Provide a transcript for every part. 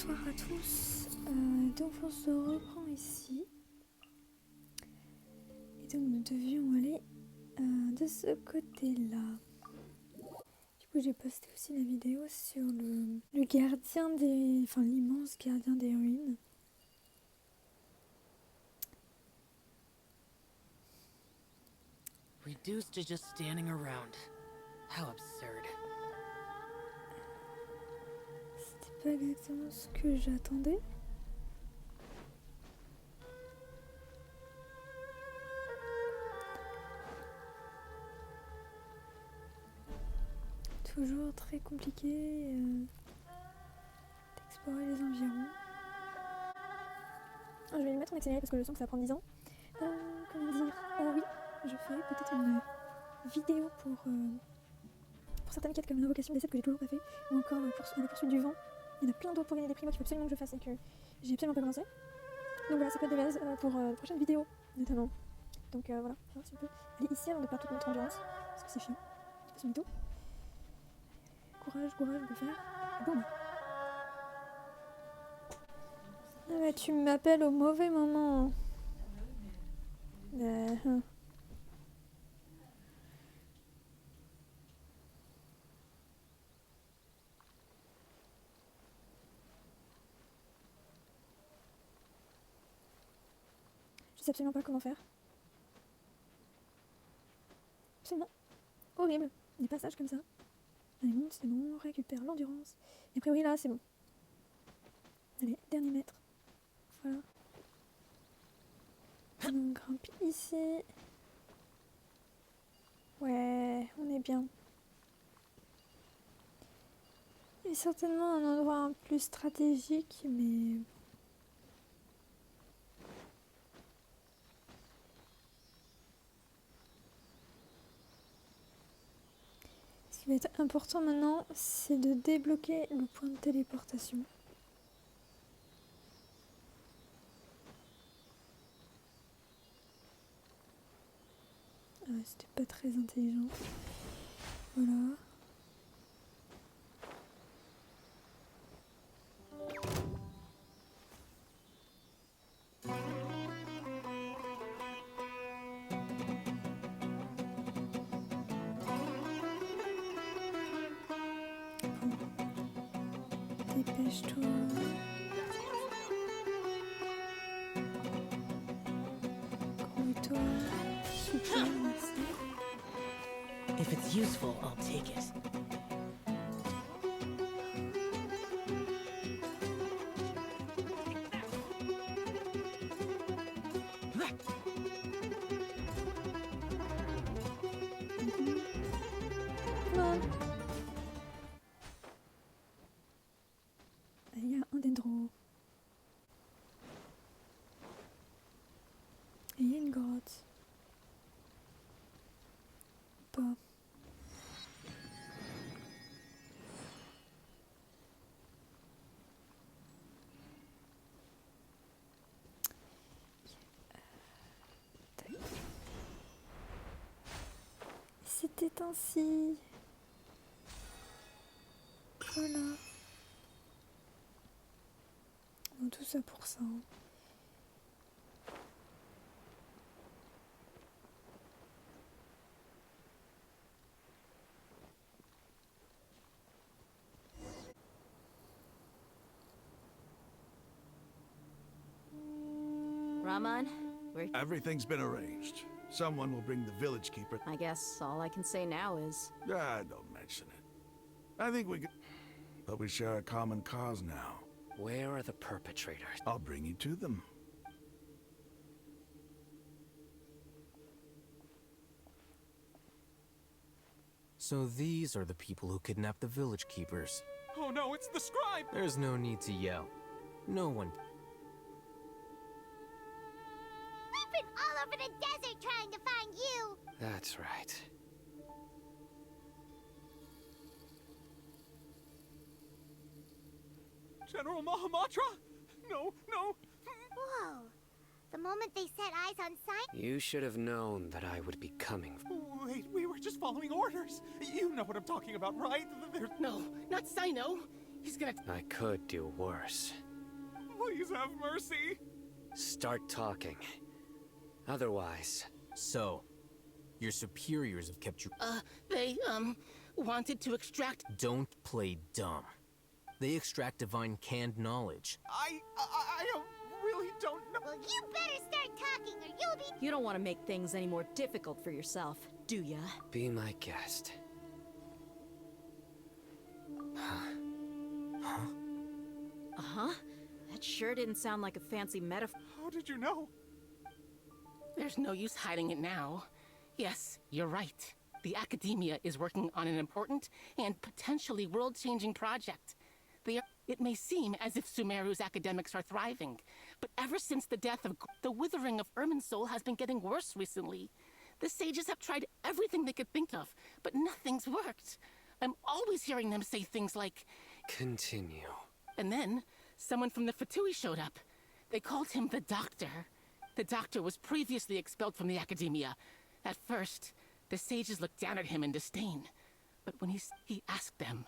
Bonsoir à tous. Donc on se reprend ici. Et donc nous devions aller de ce côté-là. Du coup j'ai posté aussi la vidéo sur le gardien des... Enfin l'immense gardien des ruines. Reduced to just standing around. How absurd. C'était pas exactement ce que j'attendais. Toujours très compliqué d'explorer les environs. Je vais lui mettre en accéléré parce que je sens que ça va prendre 10 ans. Comment dire, oui, je ferai peut-être une vidéo pour certaines quêtes comme l'invocation des sept que j'ai toujours pas fait, ou encore la poursuite du vent. Il y en a plein d'autres pour gagner des prix qu'il faut absolument que je fasse et que j'ai absolument pas commencé. Donc voilà, ça peut être des bases pour de prochaines vidéos notamment. Donc voilà, on va voir si on peut aller ici avant de perdre toute notre endurance, parce que c'est chiant. Je passe mon mytho. Courage, on peut le faire. Boum. Ah bah tu m'appelles au mauvais moment. Je sais absolument pas comment faire. Absolument horrible. Des passages comme ça. Allez, monte, c'est bon, on récupère l'endurance. Et a priori là, c'est bon. Allez, dernier mètre. Voilà. On grimpe ici. Ouais, on est bien. Il y a certainement un endroit un plus stratégique, mais... Ce qui va être important maintenant, c'est de débloquer le point de téléportation. C'était pas très intelligent. Voilà. Dépêche-toi. Grouille-toi. Super, merci. If it's useful, I'll take it. Il y a un dendro. Et il y a une grotte. Pas. C'était ainsi. Voilà. Bon, tout ça pour ça. Raman, we're... Everything's been arranged. Someone will bring the village keeper. I guess all I can say now is... Don't mention it. I think we could... But we share a common cause now. Where are the perpetrators? I'll bring you to them. So these are the people who kidnapped the village keepers. Oh no, it's the scribe! There's no need to yell. No one... We've been all over the desert trying to find you! That's right. General Mahamatra? No! Whoa. The moment they set eyes on Sign... You should have known that I would be coming. Wait, we were just following orders. You know what I'm talking about, right? There's... No, not Sino. He's gonna. I could do worse. Please have mercy. Start talking. Otherwise... So, your superiors have kept you... They, wanted to extract... Don't play dumb. They extract divine canned knowledge. I really don't know. Well, you better start talking or you'll be. You don't want to make things any more difficult for yourself, do ya? Be my guest. Uh-huh. That sure didn't sound like a fancy metaphor. How did you know? There's no use hiding it now. Yes, you're right. The Academia is working on an important and potentially world-changing project. It may seem as if Sumeru's academics are thriving, but ever since the death of the withering of Irminsul has been getting worse recently. The sages have tried everything they could think of, but nothing's worked. I'm always hearing them say things like... Continue. And then, someone from the Fatui showed up. They called him the Doctor. The Doctor was previously expelled from the Academia. At first, the sages looked down at him in disdain. But when he asked them,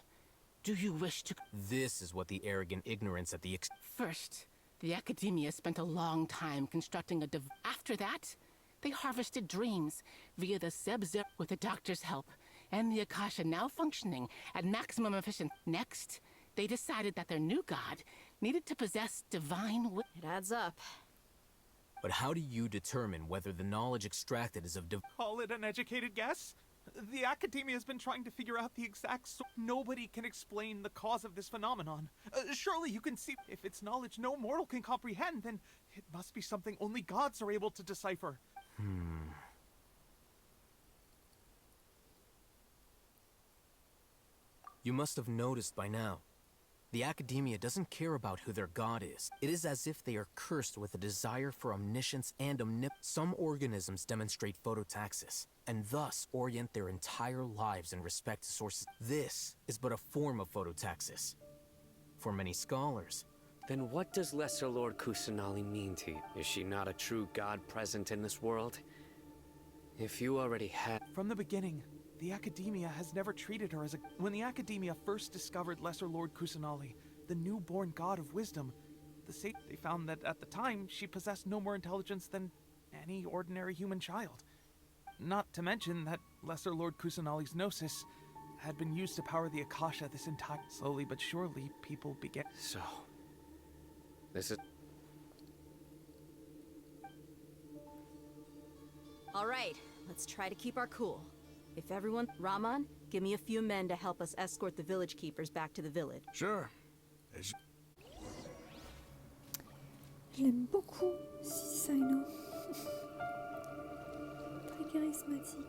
do you wish to... This is what the arrogant ignorance at the First, the Academia spent a long time constructing a After that, they harvested dreams via the Sebzir with the Doctor's help, and the Akasha now functioning at maximum efficiency. Next, they decided that their new god needed to possess divine It adds up. But how do you determine whether the knowledge extracted is of Call it an educated guess? The Academia has been trying to figure out the exact Nobody can explain the cause of this phenomenon. Surely you can see if it's knowledge no mortal can comprehend, then it must be something only gods are able to decipher. You must have noticed by now. The Academia doesn't care about who their god is. It is as if they are cursed with a desire for omniscience and Some organisms demonstrate phototaxis, and thus orient their entire lives in respect to sources. This is but a form of phototaxis. For many scholars. Then what does Lesser Lord Kusanali mean to you? Is she not a true god present in this world? If you already had... From the beginning, the Academia has never treated her as a... When the Academia first discovered Lesser Lord Kusanali, the newborn god of wisdom, they found that at the time, she possessed no more intelligence than any ordinary human child. Not to mention that Lesser Lord Kusanali's gnosis had been used to power the Akasha this entire... Slowly but surely, people began... So... This is... All right, let's try to keep our cool. If everyone... Raman, give me a few men to help us escort the village keepers back to the village. Sure. Je l'aime beaucoup, Saino. Très charismatique.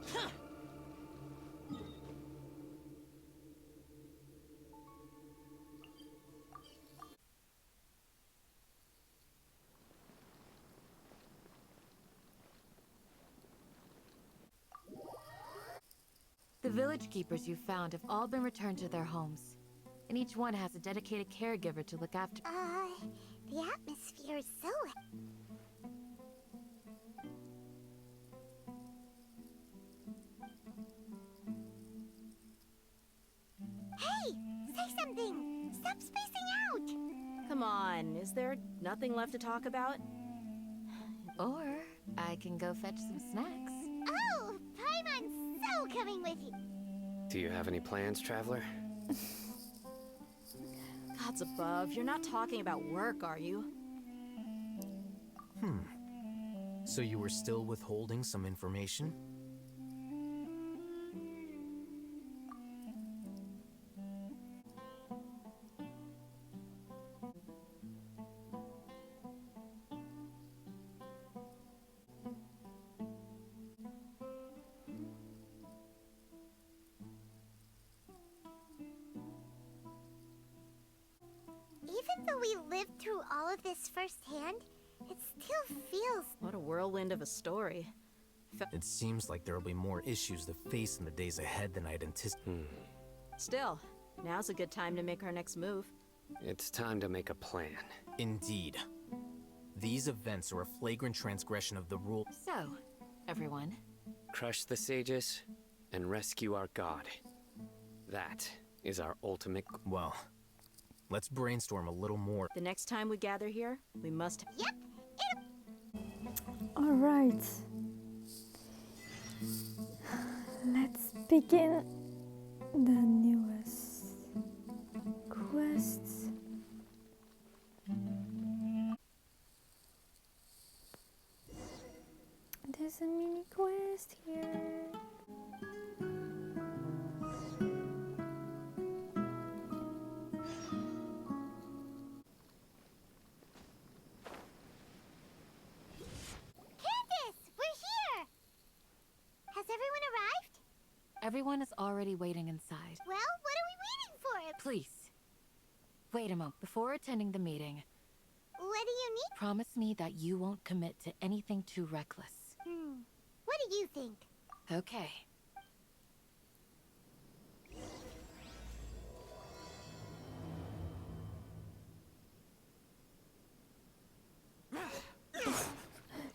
The village keepers you found have all been returned to their homes, and each one has a dedicated caregiver to look after. The atmosphere is so... Hey! Say something! Stop spacing out! Come on, is there nothing left to talk about? Or I can go fetch some snacks. Oh! Paimon's so coming with you! Do you have any plans, traveler? Gods above, you're not talking about work, are you? So you were still withholding some information? Even though we lived through all of this firsthand, it still feels... What a whirlwind of a story. It seems like there will be more issues to face in the days ahead than I'd anticipated. Still, now's a good time to make our next move. It's time to make a plan. Indeed. These events are a flagrant transgression of the rule. So, everyone, Crush the sages and rescue our god. That is our ultimate... Well, Let's brainstorm a little more. The next time we gather here, we must. Yep. All right. Let's begin the newest quests. There's a mini quest here. Candace, we're here! Has everyone arrived? Everyone is already waiting inside. Well, what are we waiting for? Please. Wait a moment. Before attending the meeting, What do you need? promise me that you won't commit to anything too reckless. What do you think? Okay.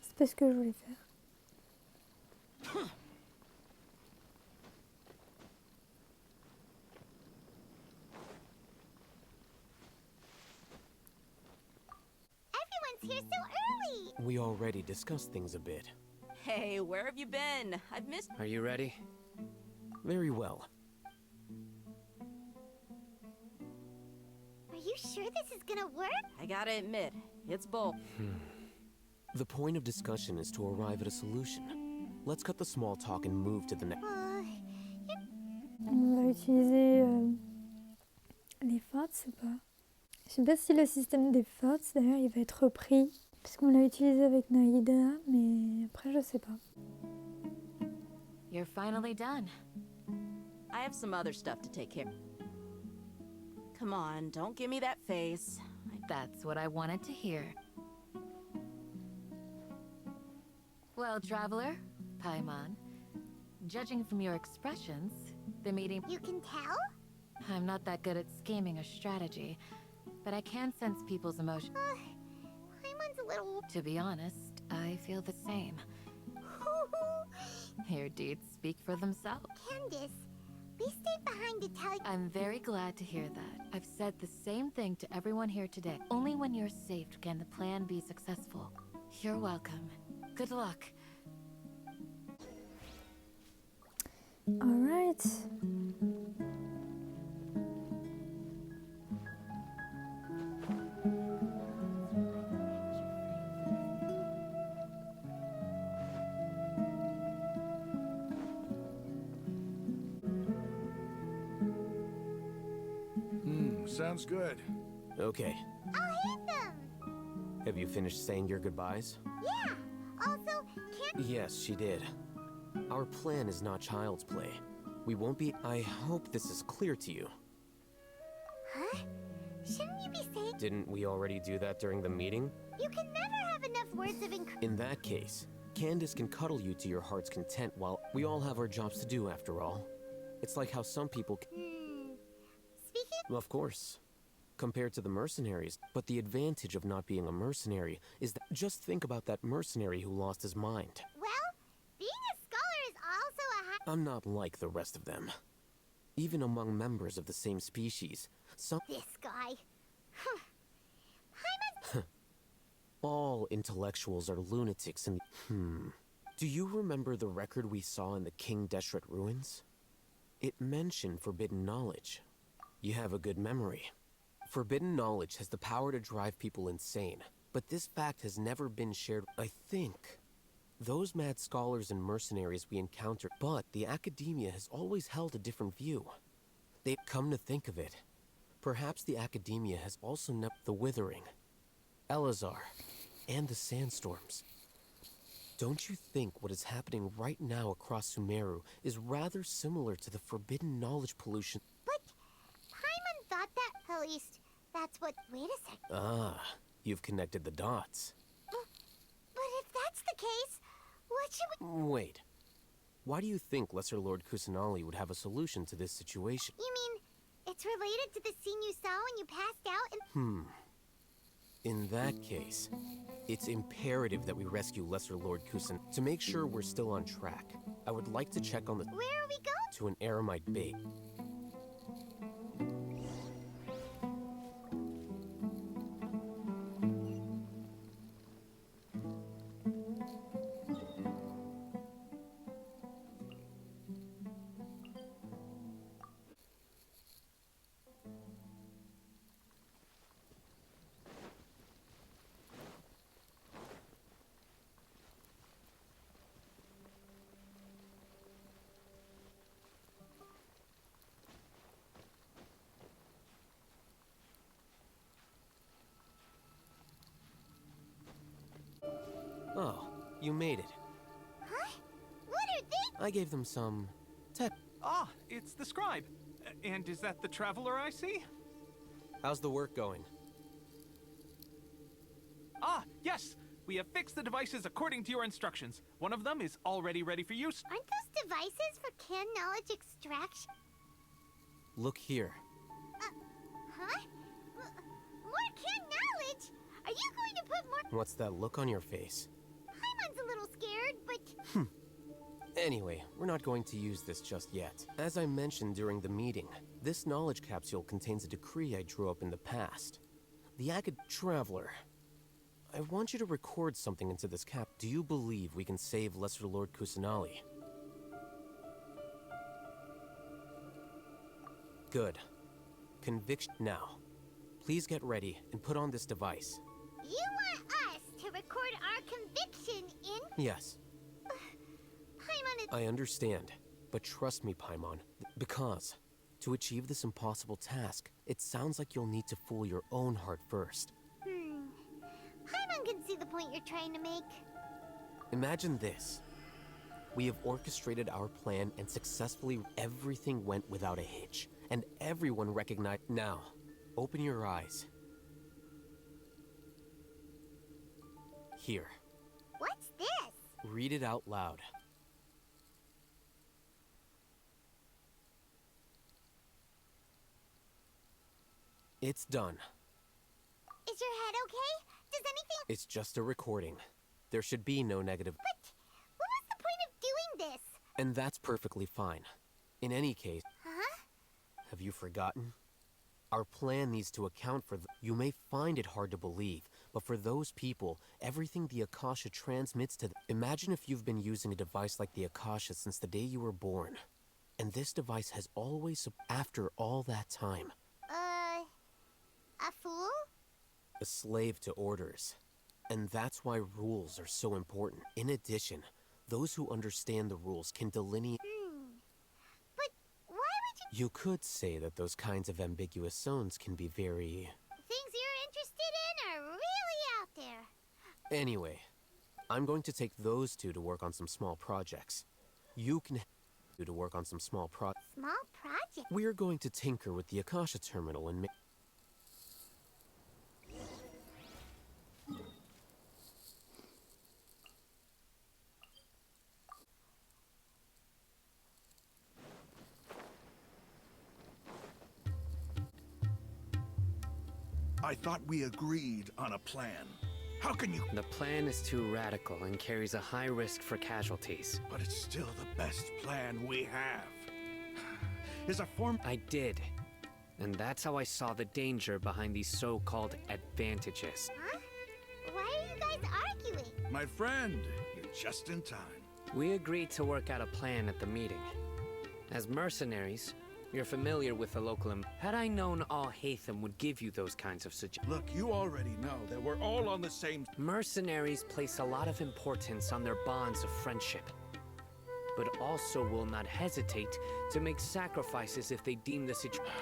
C'est pas ce que je voulais faire. Everyone's here so early! We already discussed things a bit. Hey, where have you been? I've missed. Are you ready? Very well. Are you sure this is gonna work? I gotta admit, it's bold. The point of discussion is to arrive at a solution. Let's cut the small talk and move to the next. On va utiliser les forts ou pas? Je sais pas si le système des forts, d'ailleurs, il va être repris. Parce qu'on l'a utilisé avec Naïda, mais après, je sais pas. You're finally done. I have some other stuff to take care. Come on, don't give me that face. That's what I wanted to hear. Well, traveler, Paimon, judging from your expressions, the meeting... You can tell? I'm not that good at scheming or strategy, but I can sense people's emotions. Paimon's a little... To be honest, I feel the same. Your deeds speak for themselves. Candace, we stayed behind to tell you... I'm very glad to hear that. I've said the same thing to everyone here today. Only when you're safe can the plan be successful. You're welcome. Good luck. All right. Sounds good. Okay. I'll hand them! Have you finished saying your goodbyes? Yeah! Also, Yes, she did. Our plan is not child's play. We won't be... I hope this is clear to you. Huh? Shouldn't you be saying... Didn't we already do that during the meeting? You can never have enough words of encouragement. In that case, Candace can cuddle you to your heart's content while we all have our jobs to do after all. It's like how some people... Speaking... Of course. Compared to the mercenaries, but the advantage of not being a mercenary is that just think about that mercenary who lost his mind. Well, being a scholar is also a high... I'm not like the rest of them. Even among members of the same species, some... This guy... All intellectuals are lunatics in the... Do you remember the record we saw in the King Deshret ruins? It mentioned forbidden knowledge. You have a good memory. Forbidden knowledge has the power to drive people insane, but this fact has never been shared. I think those mad scholars and mercenaries we encountered, but the academia has always held a different view. They've come to think of it. Perhaps the academia has also known the Withering, Elazar, and the Sandstorms. Don't you think what is happening right now across Sumeru is rather similar to the forbidden knowledge pollution? But Paimon thought that... At least, that's what... Wait a sec. Ah, you've connected the dots. But if that's the case, what should we... Wait. Why do you think Lesser Lord Kusanali would have a solution to this situation? You mean, it's related to the scene you saw when you passed out and... In that case, it's imperative that we rescue Lesser Lord Kusan. To make sure we're still on track, I would like to check on the... Where are we going? to an Aramite bait. You made it. Huh? What are they? I gave them some tech. Ah, it's the scribe. And is that the traveler I see? How's the work going? Ah, yes! We have fixed the devices according to your instructions. One of them is already ready for use. Aren't those devices for can knowledge extraction? Look here. Huh? More can knowledge? Are you going to put more? What's that look on your face? Paimon's a little scared, but... Anyway, we're not going to use this just yet. As I mentioned during the meeting, this knowledge capsule contains a decree I drew up in the past. The Traveler. I want you to record something into this cap. Do you believe we can save Lesser Lord Kusanali? Good. Conviction now. Please get ready and put on this device. You want us to record our conviction in... Yes. Paimon is... I understand, but trust me, Paimon, because to achieve this impossible task, it sounds like you'll need to fool your own heart first. Paimon can see the point you're trying to make. Imagine this. We have orchestrated our plan and successfully everything went without a hitch, and everyone recognized. Now, open your eyes. Here. What's this? Read it out loud. It's done. Is your head okay? Does anything... It's just a recording. There should be no negative... But what was the point of doing this? And that's perfectly fine. In any case... Huh? Have you forgotten? Our plan needs to account for... You may find it hard to believe, but for those people, everything the Akasha transmits to them... Imagine if you've been using a device like the Akasha since the day you were born. And this device has always... After all that time... A fool? A slave to orders. And that's why rules are so important. In addition, those who understand the rules can delineate... But why would you... You could say that those kinds of ambiguous zones can be very... Things you're interested in are really out there. Anyway, I'm going to take those two to work on some small projects. You can to work on some small Small project? We're going to tinker with the Akasha terminal and make... I thought we agreed on a plan. How can you... The plan is too radical and carries a high risk for casualties. But it's still the best plan we have. Is a form... I did. And that's how I saw the danger behind these so-called advantages. Huh? Why are you guys arguing? My friend, you're just in time. We agreed to work out a plan at the meeting. As mercenaries, you're familiar with the local... Had I known Al-Haytham would give you those kinds of suggestions... Look, you already know that we're all on the same... Mercenaries place a lot of importance on their bonds of friendship, but also will not hesitate to make sacrifices if they deem the situation...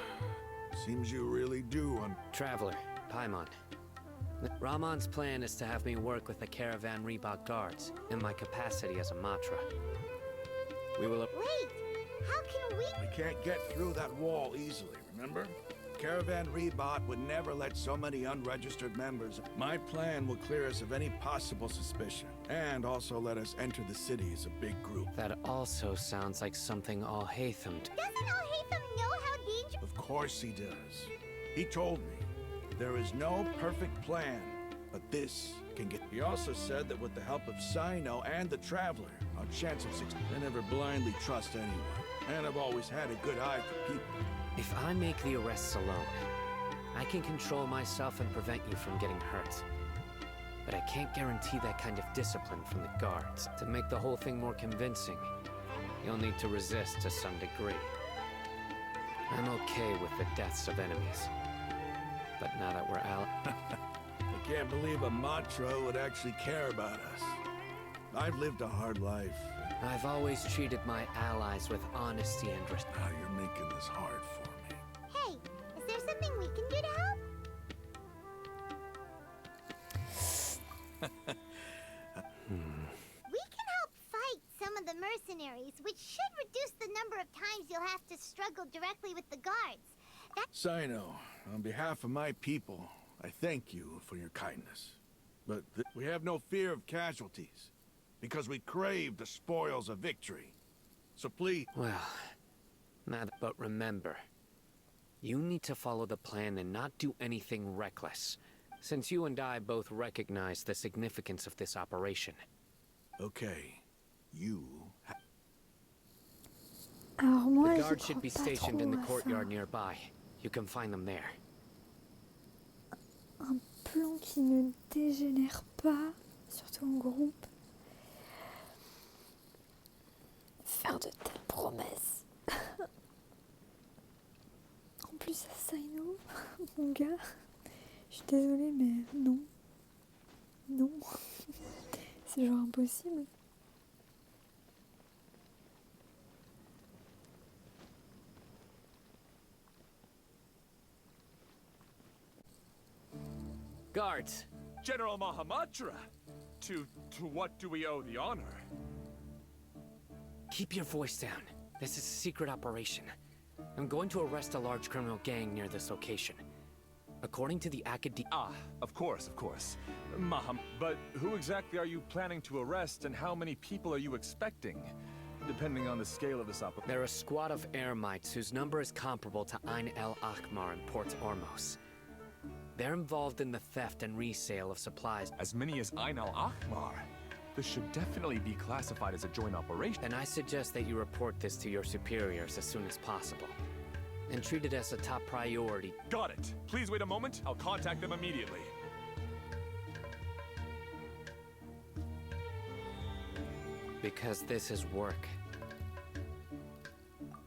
Seems you really do on... Traveler, Paimon. Rahman's plan is to have me work with the Caravan Reebok guards in my capacity as a Matra. We will... Wait! How can we... We can't get through that wall easily, remember? Caravan Rebot would never let so many unregistered members. My plan will clear us of any possible suspicion, and also let us enter the city as a big group. That also sounds like something Al-Haytham... Doesn't Al-Haytham know how dangerous... Of course he does. He told me, there is no perfect plan, but this can get... He also said that with the help of Sino and the Traveler, our chance of success... I never blindly trust anyone, and I've always had a good eye for people. If I make the arrests alone, I can control myself and prevent you from getting hurt. But I can't guarantee that kind of discipline from the guards. To make the whole thing more convincing, you'll need to resist to some degree. I'm okay with the deaths of enemies. But now that we're out... I can't believe a Matra would actually care about us. I've lived a hard life. I've always treated my allies with honesty and respect. Now you're making this hard for me. Hey, is there something we can do to help? It should reduce the number of times you'll have to struggle directly with the guards. Sino, on behalf of my people, I thank you for your kindness. But we have no fear of casualties, because we crave the spoils of victory. So please... Well, but remember, you need to follow the plan and not do anything reckless, since you and I both recognize the significance of this operation. Okay, you... Alors moi, The j'y guards should crois be pas stationed in the trop à courtyard ça. nearby. You can find them there. Un plan qui ne dégénère pas, surtout en groupe. Faire de telles promesses. En plus à Sino, mon gars, je suis désolée mais non. Non. C'est genre impossible. Guards! General Mahamatra! To what do we owe the honor? Keep your voice down. This is a secret operation. I'm going to arrest a large criminal gang near this location. According to the Academy... Ah, of course. But who exactly are you planning to arrest, and how many people are you expecting? Depending on the scale of this operation. They're a squad of Eremites whose number is comparable to Ain el Akmar in Port Ormos. They're involved in the theft and resale of supplies. As many as Ain al Akmar. This should definitely be classified as a joint operation. And I suggest that you report this to your superiors as soon as possible. And treat it as a top priority. Got it. Please wait a moment. I'll contact them immediately. Because this is work.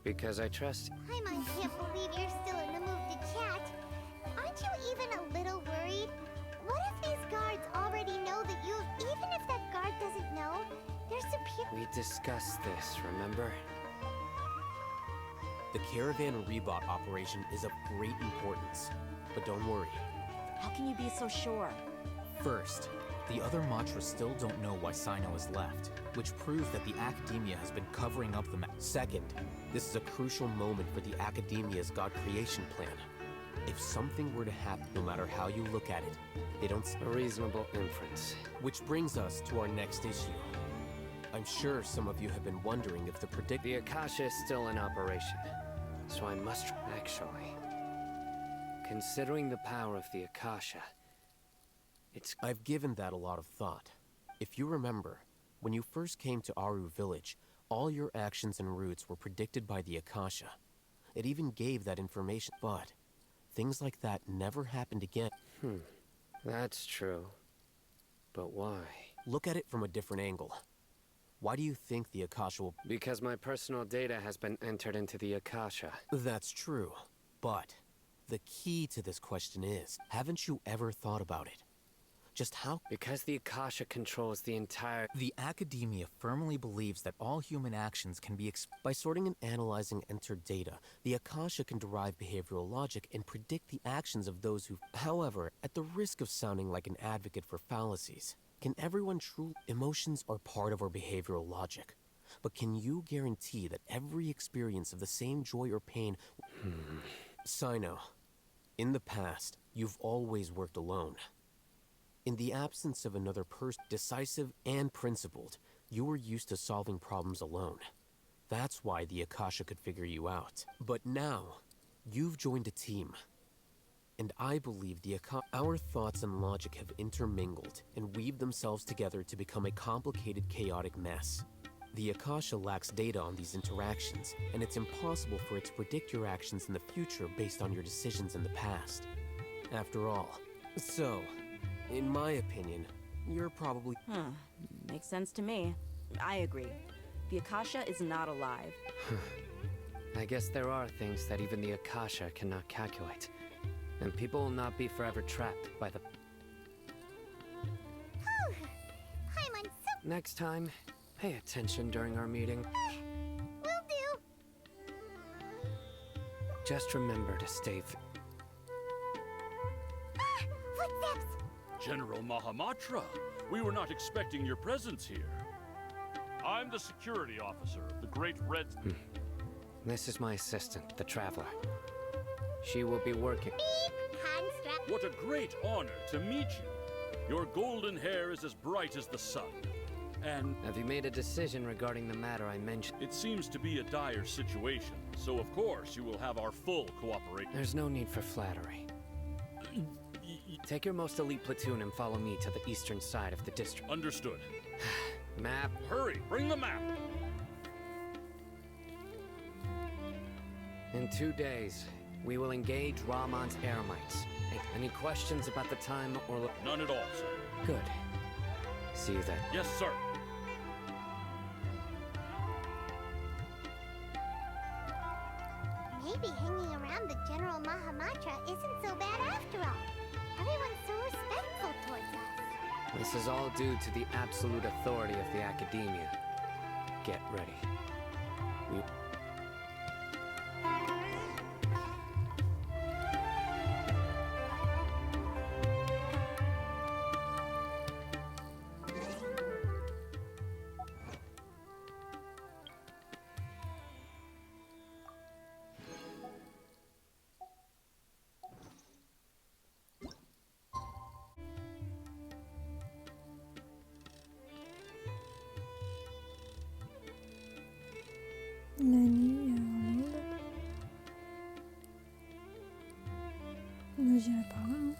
Because I trust... I can't believe you're still in the mood to chat. Aren't you even a little worried? What if these guards already know that you... Even if that guard doesn't know, they're superior... We discussed this, remember? The Caravan Rebot operation is of great importance, but don't worry. How can you be so sure? First, the other Matras still don't know why Sino is left, which proves that the Academia has been covering up the Second, this is a crucial moment for the Academia's God creation plan. If something were to happen, no matter how you look at it, they don't... A reasonable inference. Which brings us to our next issue. I'm sure some of you have been wondering if the The Akasha is still in operation, so I must... Actually, considering the power of the Akasha, I've given that a lot of thought. If you remember, when you first came to Aru Village, all your actions and routes were predicted by the Akasha. It even gave that information, but things like that never happened again. That's true. But why? Look at it from a different angle. Why do you think the Akasha will... Because my personal data has been entered into the Akasha. That's true, but the key to this question is, haven't you ever thought about it? Just how? Because the Akasha controls the entire... The Academia firmly believes that all human actions can be by sorting and analyzing entered data, the Akasha can derive behavioral logic and predict the actions of those who... However, at the risk of sounding like an advocate for fallacies, can everyone truly... Emotions are part of our behavioral logic. But can you guarantee that every experience of the same joy or pain... Sino, in the past, you've always worked alone. In the absence of another person, decisive and principled, you were used to solving problems alone. That's why the Akasha could figure you out. But now, you've joined a team. And I believe our thoughts and logic have intermingled and weaved themselves together to become a complicated, chaotic mess. The Akasha lacks data on these interactions, and it's impossible for it to predict your actions in the future based on your decisions in the past. After all, in my opinion, you're probably... Makes sense to me. I agree. The Akasha is not alive. I guess there are things that even the Akasha cannot calculate. And people will not be forever trapped by the... Next time, pay attention during our meeting. Will do. Just remember to stay... Footsteps! General Mahamatra, we were not expecting your presence here. I'm the security officer of the Great Red... This is my assistant, the Traveler. She will be working... What a great honor to meet you. Your golden hair is as bright as the sun. And... Have you made a decision regarding the matter I mentioned? It seems to be a dire situation, so of course you will have our full cooperation. There's no need for flattery. Take your most elite platoon and follow me to the eastern side of the district. Understood. Map. Hurry, bring the map. In 2 days, we will engage Rahman's Eremites. Any questions about the time or... None at all, sir. Good. See you then. Yes, sir. Maybe hanging around the General Mahamatra isn't so bad after all. Everyone's so respectful towards us. This is all due to the absolute authority of the Academia. Get ready. La nuit en monde. Moi j'irai par là. Hein.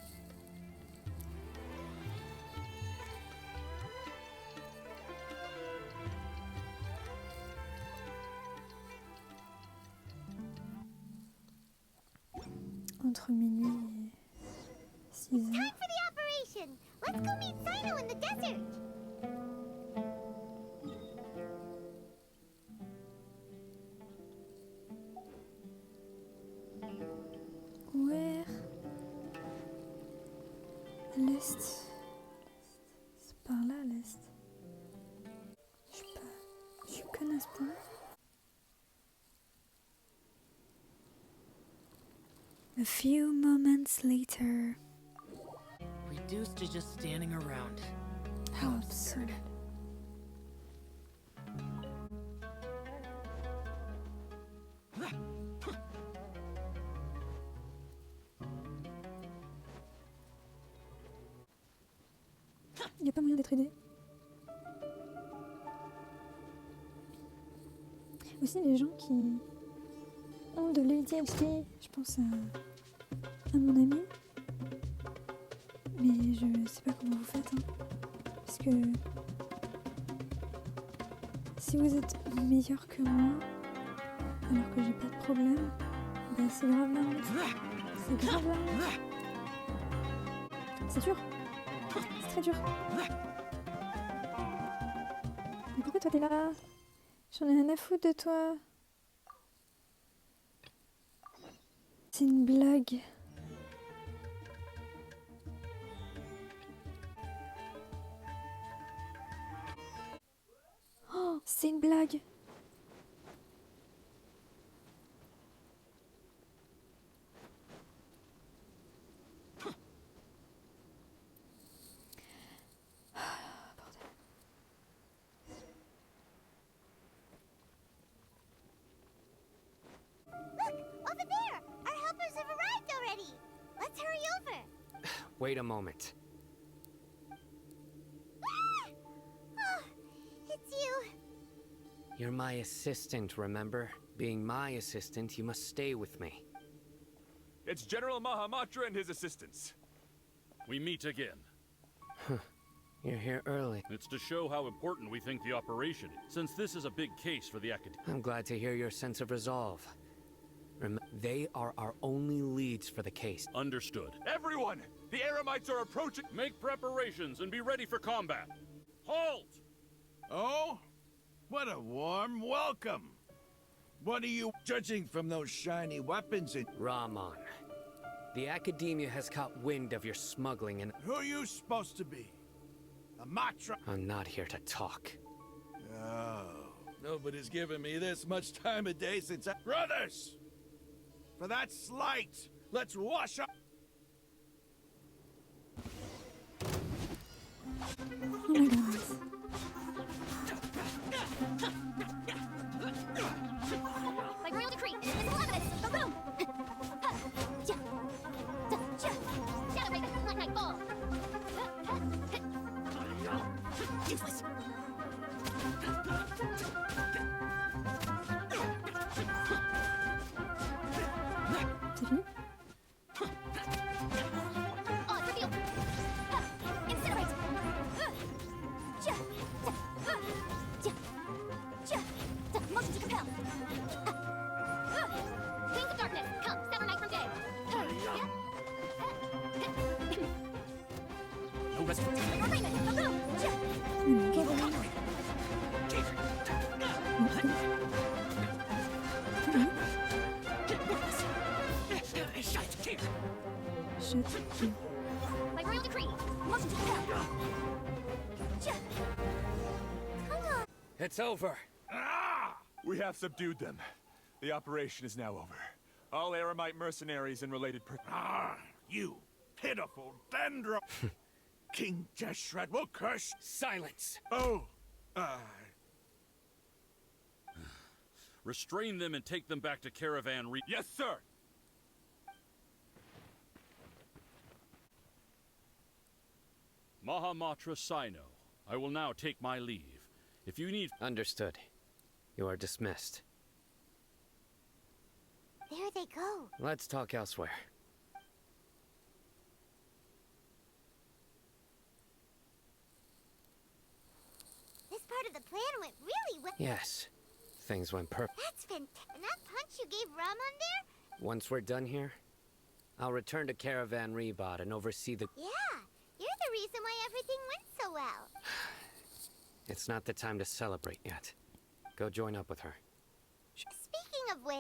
Entre minuit et 6 heures. Time for the operation! Let's go meet Sino in the desert! Where? L'est. C'est par là, l'est. Je sais pas. Je connais pas. A few moments later. Reduced to just standing around. How absurd. Il n'y a pas moyen d'être aidé. Aussi les gens qui ont de l'ADHD, je pense à mon ami. Mais je sais pas comment vous faites, hein. Parce que si vous êtes meilleur que moi, alors que j'ai pas de problème, bah c'est grave la honte. C'est grave la honte. C'est dur. C'est très dur. Mais pourquoi toi t'es là? J'en ai rien à foutre de toi. C'est une blague. Oh, c'est une blague. Over there! Our helpers have arrived already! Let's hurry over! Wait a moment. Ah! Oh, it's you. You're my assistant, remember? Being my assistant, you must stay with me. It's General Mahamatra and his assistants. We meet again. You're here early. It's to show how important we think the operation is, since this is a big case for the Academy. I'm glad to hear your sense of resolve. They are our only leads for the case. Understood. Everyone! The Eremites are approaching! Make preparations and be ready for combat. Halt! Oh? What a warm welcome! What are you judging from those shiny weapons in... Rahman, the Academia has caught wind of your smuggling and... Who are you supposed to be? A Matra? I'm not here to talk. Oh, nobody's given me this much time of day since I... Brothers! For that slight, let's wash up... Oh my god. My royal decree. Must take it out. Come on. It's over. We have subdued them. The operation is now over. All Aramite mercenaries and related You pitiful dendro. King Jeshred will curse. Silence. Oh, Restrain them and take them back to Caravan Re- Yes, sir! Mahamatra Sino. I will now take my leave. If you need... Understood. You are dismissed. There they go. Let's talk elsewhere. This part of the plan went really well. Yes. Things went That's fantastic. And that punch you gave Ramon there? Once we're done here, I'll return to Caravan Rebot and oversee the... Yeah, you're the reason why everything went so well. It's not the time to celebrate yet. Go join up with her. Speaking of which,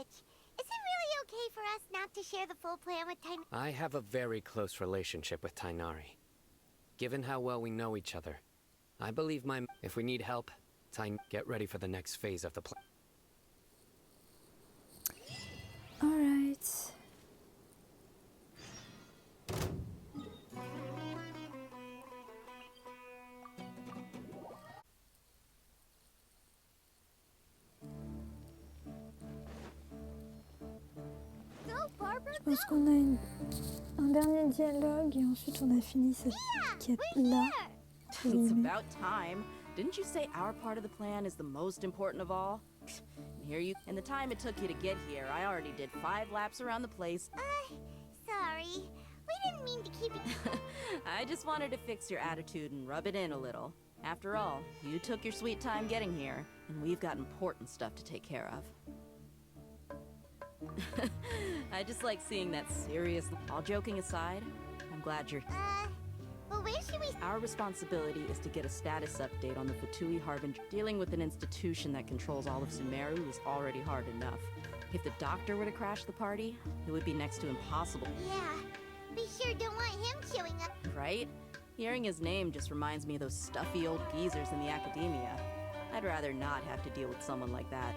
is it really okay for us not to share the full plan with Tainari? I have a very close relationship with Tainari. Given how well we know each other, I believe if we need help, get ready for the next phase of the plan. Alright. Je pense qu'on a un dernier dialogue et ensuite on a fini cette quête-là. It's about time. Didn't you say our part of the plan is the most important of all? Here you... In the time it took you to get here, I already did 5 laps around the place. Sorry. We didn't mean to keep it... I just wanted to fix your attitude and rub it in a little. After all, you took your sweet time getting here, and we've got important stuff to take care of. I just like seeing that serious... All joking aside, I'm glad you're... Well, where should we... Our responsibility is to get a status update on the Fatui Harbinger. Dealing with an institution that controls all of Sumeru is already hard enough. If the Doctor were to crash the party, it would be next to impossible. Yeah, we sure don't want him showing up. Right? Hearing his name just reminds me of those stuffy old geezers in the academia. I'd rather not have to deal with someone like that.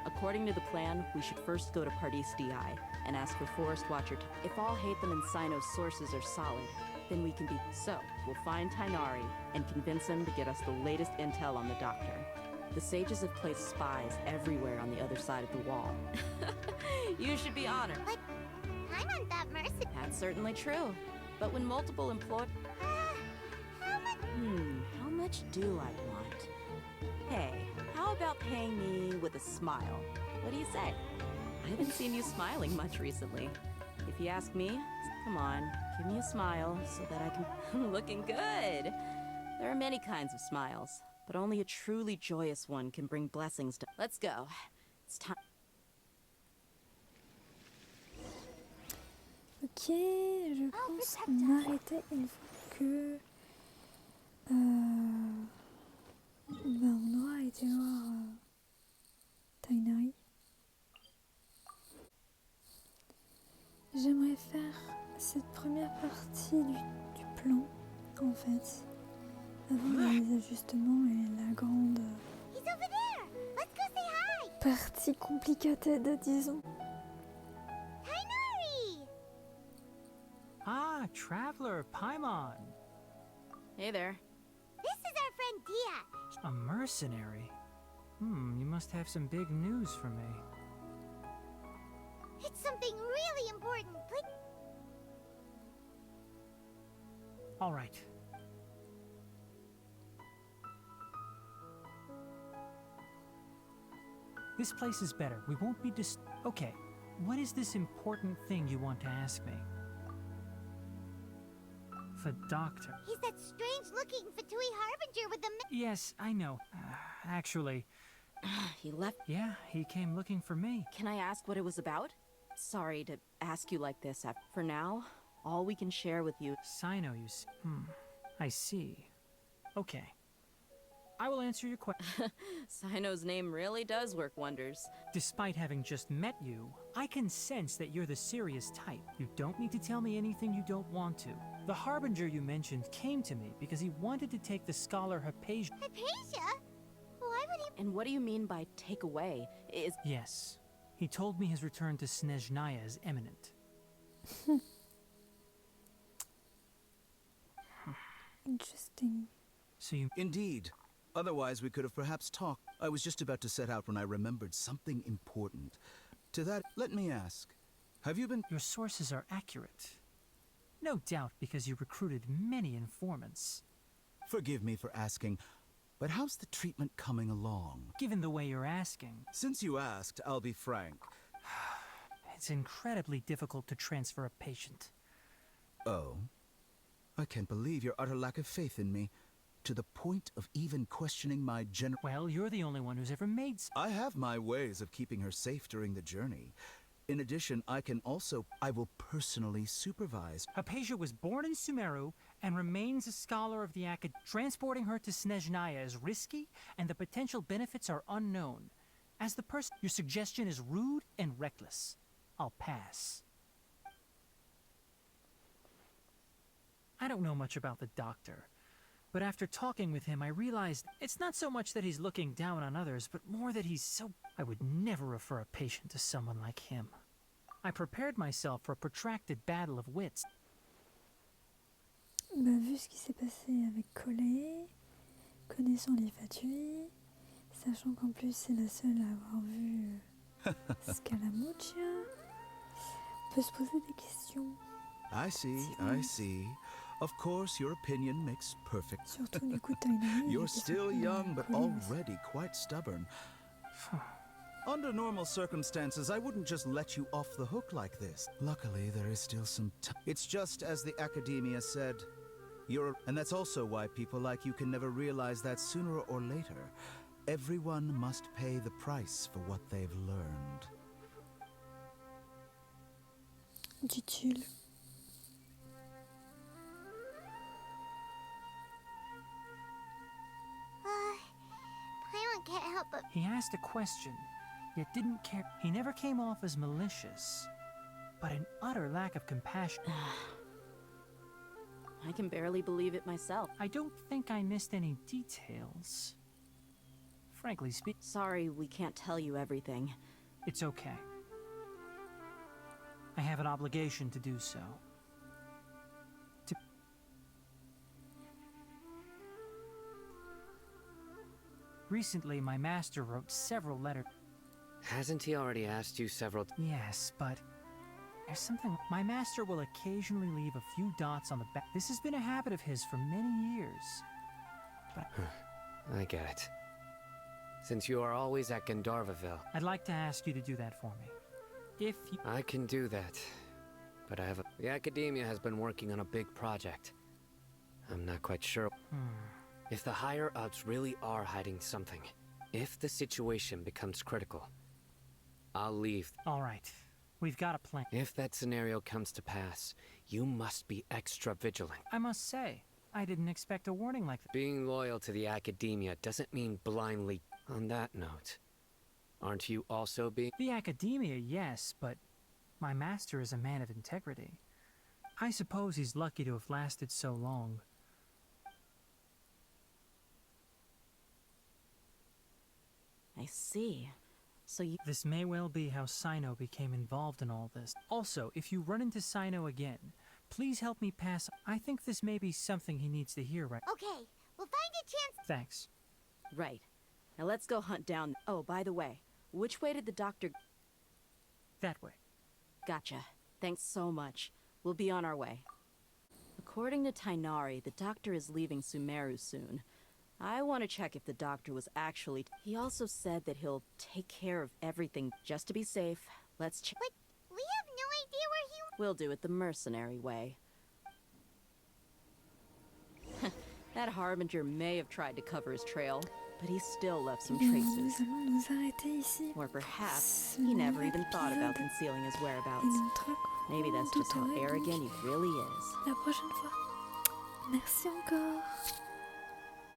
According to the plan, we should first go to Partie DI and ask for Forest Watcher. If all Hatham and Sino's sources are solid, then we can be... So, we'll find Tainari and convince him to get us the latest intel on the Doctor. The sages have placed spies everywhere on the other side of the wall. You should be honored. But I'm not that mercy. That's certainly true. But when multiple employees... how much do I want? Hey, how about paying me with a smile? What do you say? I haven't seen you smiling much recently. If you ask me, come on, give me a smile so that I can... Looking good! There are many kinds of smiles, but only a truly joyous one can bring blessings to... Let's go. It's time... Ok, je pense qu'on arrêtait une fois que... on aura été voir Tainari. J'aimerais faire cette première partie du plan, en fait, avant les ajustements et la grande partie complicated, disons. Ah, Traveler, Paimon. Hey there. This is our friend Dia. A mercenary? You must have some big news for me. It's something really important. All right. This place is better. We won't be Okay, what is this important thing you want to ask me? The Doctor. He's that strange-looking Fatui Harbinger with the... Yes, I know. Actually... He left... Yeah, he came looking for me. Can I ask what it was about? Sorry to ask you like this. For now, All we can share with you. Sino, you see. I see. Okay. I will answer your question. Sino's name really does work wonders. Despite having just met you, I can sense that you're the serious type. You don't need to tell me anything you don't want to. The Harbinger you mentioned came to me because he wanted to take the scholar Hypatia. Hypatia? Why would he? And what do you mean by take away? Yes. He told me his return to Snezhnaya is imminent. Interesting. So you... Indeed. Otherwise, we could have perhaps talked. I was just about to set out when I remembered something important. To that, let me ask, have you been... Your sources are accurate. No doubt because you recruited many informants. Forgive me for asking, but how's the treatment coming along? Given the way you're asking... Since you asked, I'll be frank. It's incredibly difficult to transfer a patient. Oh? I can't believe your utter lack of faith in me. To the point of even questioning my Well, you're the only one who's ever made... I have my ways of keeping her safe during the journey. In addition, I will personally supervise. Hypatia was born in Sumeru and remains a scholar of the Acad. Transporting her to Snezhnaya is risky, and the potential benefits are unknown. As the person, your suggestion is rude and reckless. I'll pass. I don't know much about the doctor. But after talking with him, I realized it's not so much that he's looking down on others, but more that he's so... I would never refer a patient to someone like him. I prepared myself for a protracted battle of wits. Bah, vu ce qui s'est passé avec Collet, connaissant les Fatui, sachant qu'en plus c'est la seule à avoir vu Scaramuccia, on peut se poser des questions. I see. Of course, your opinion makes perfect. Surtout du coup Tainari. You're still young, but already quite stubborn. Under normal circumstances, I wouldn't just let you off the hook like this. Luckily, there is still some time. It's just as the Academia said. And that's also why people like you can never realize that sooner or later, everyone must pay the price for what they've learned. Dit-il. Paimon can't help but... He asked a question, yet didn't care. He never came off as malicious, but an utter lack of compassion. I can barely believe it myself. I don't think I missed any details. Frankly speaking... Sorry, we can't tell you everything. It's okay. I have an obligation to do so. Recently, my master wrote several letters. Hasn't he already asked you several... Yes, but... There's something... My master will occasionally leave a few dots on the back. This has been a habit of his for many years. But... I get it. Since you are always at Gandharvaville... I'd like to ask you to do that for me. If you... I can do that. But I have a... The Academia has been working on a big project. I'm not quite sure... If the higher-ups really are hiding something, if the situation becomes critical, I'll leave. All right. We've got a plan. If that scenario comes to pass, you must be extra vigilant. I must say, I didn't expect a warning like that. Being loyal to the Academia doesn't mean blindly... On that note, aren't you also being... The Academia, yes, but my master is a man of integrity. I suppose he's lucky to have lasted so long. I see. So you... This may well be how Sino became involved in all this. Also, if you run into Sino again, please help me pass... I think this may be something he needs to hear right... Okay, we'll find a chance... Thanks. Right. Now let's go hunt down... Oh, by the way, which way did the doctor... That way. Gotcha. Thanks so much. We'll be on our way. According to Tainari, the doctor is leaving Sumeru soon. I want to check if the doctor was actually... He also said that he'll take care of everything. Just to be safe, let's check... But we have no idea where he... We'll do it the mercenary way. That Harbinger may have tried to cover his trail. but he still left some Nous traces. allons nous arrêter ici. Or perhaps Ce he never even nouvel thought about épisode. concealing his Et whereabouts. nous traquerons Maybe that's just how Dottore, arrogant donc, he really is. la prochaine fois. Merci encore.